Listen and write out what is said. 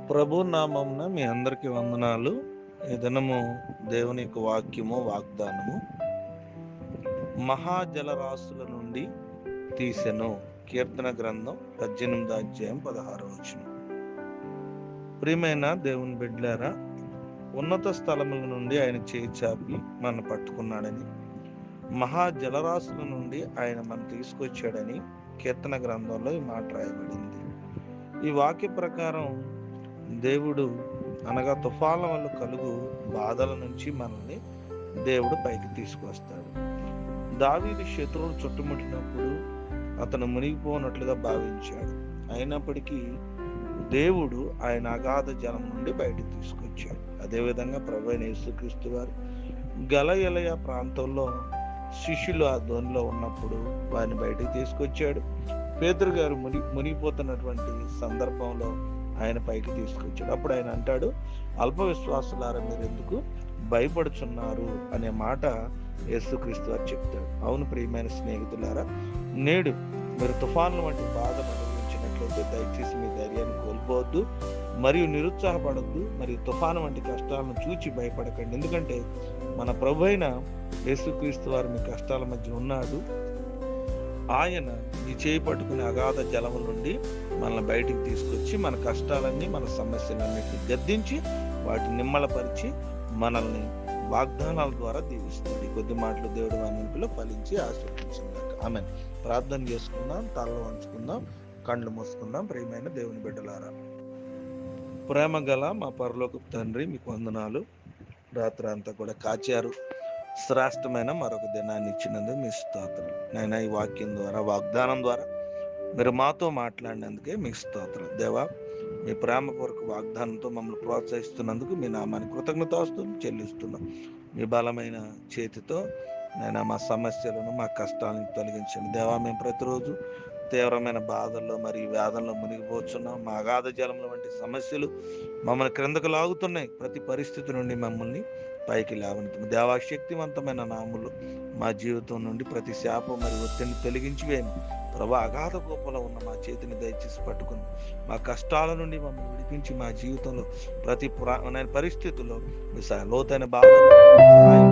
ప్రభు నామమున మీ అందరికీ వందనాలు. ఈ దినము దేవుని యొక్క వాక్యము వాగ్దానము మహాజలరాశుల నుండి తీసెను. కీర్తన గ్రంథం 18వ అధ్యాయం 16వ వచనం. ప్రియమైన దేవుని బిడ్డలారా, ఉన్నత స్థలముల నుండి ఆయన చేయి చాపి మన పట్టుకున్నాడని, మహాజలరాశుల నుండి ఆయన మనం తీసుకొచ్చాడని కీర్తన గ్రంథంలో ఈ మాట రాయబడింది. ఈ వాక్య ప్రకారం దేవుడు అనగా తుఫాన్ల వల్ల కలుగు బాధల నుంచి మనల్ని దేవుడు పైకి తీసుకొస్తాడు. దావీదు శత్రువులు చుట్టుముట్టినప్పుడు అతను మునిగిపోనట్లుగా భావించాడు. అయినప్పటికీ దేవుడు ఆయన అగాధ జలం నుండి బయటకు తీసుకొచ్చాడు. అదేవిధంగా ప్రభువైన యేసుక్రీస్తు వారు గలయలయ ప్రాంతంలో శిష్యులు ఆ ధోనిలో ఉన్నప్పుడు వారిని బయటకు తీసుకొచ్చాడు. పేతురు గారు మునిగిపోతున్నటువంటి సందర్భంలో ఆయన పైకి తీసుకొచ్చాడు. అప్పుడు ఆయన అంటాడు, అల్ప విశ్వాసులారా మీరు ఎందుకు భయపడుచున్నారు అనే మాట యేసుక్రీస్తు వారు చెప్తాడు. అవును ప్రియమైన స్నేహితులారా, నేడు మీరు తుఫాన్ల వంటి బాధను అనుభవించినట్లయితే దయచేసి మీ ధైర్యాన్ని కోల్పోవద్దు, మరియు నిరుత్సాహపడద్దు, మరియు తుఫాను వంటి కష్టాలను చూచి భయపడకండి. ఎందుకంటే మన ప్రభు అయిన యేసుక్రీస్తు వారు మీ కష్టాల మధ్య ఉన్నాడు. ఆయన మీ చేయి పట్టుకుని అగాధ జలము నుండి మనల్ని బయటికి తీసుకొచ్చి మన కష్టాలన్నీ మన సమస్యలన్నిటిని గద్దించి వాటిని నిమ్మలపరిచి మనల్ని వాగ్దానాల ద్వారా దీవిస్తుంది. కొద్ది మాటలు దేవుడి వాక్యంలో ఫలించి ఆశీర్వదించింది. ఆమేన్. ప్రార్థన చేసుకుందాం, తలలో వంచుకుందాం, కళ్ళు మూసుకుందాం. ప్రియమైన దేవుని బిడ్డలారా, ప్రేమ గల మా పరలోకపు తండ్రి, మీకు వందనాలు. రాత్రి అంతా కూడా కాచారు. శ్రేష్టమైన మరొక దినాన్ని ఇచ్చినందుకు మీ స్తోత్రం. నేను ఈ వాక్యం ద్వారా, వాగ్దానం ద్వారా మీరు మాతో మాట్లాడినందుకే మీకు స్తోత్రం. దేవా, మీ ప్రేమపూర్వక వాగ్దానంతో మమ్మల్ని ప్రోత్సహిస్తున్నందుకు మీ నామాన్ని కృతజ్ఞతాస్తుతులు చెల్లిస్తున్నాం. మీ బలమైన చేతితో నేను మా సమస్యలను, మా కష్టాలను తొలగించండి. దేవా, మేము ప్రతిరోజు తీవ్రమైన బాధల్లో మరియు వేదనలో మునిగిపోతున్నాం. మా అగాధ జలంలో వంటి సమస్యలు మమ్మల్ని క్రిందకు లాగుతున్నాయి. ప్రతి పరిస్థితి నుండి మమ్మల్ని పైకి లేవనెత్తు. దేవా, శక్తివంతమైన నామములు మా జీవితం నుండి ప్రతి శాపం మరియు ఒత్తిడిని తొలగించి వేయండి. ప్రభా, అగాధ గోపలో ఉన్న మా చేతిని దయచేసి పట్టుకుని మా కష్టాల నుండి మమ్మల్ని విడిపించి మా జీవితంలో ప్రతి పరిస్థితుల్లో మీ లోతైన బాధలు సహాయం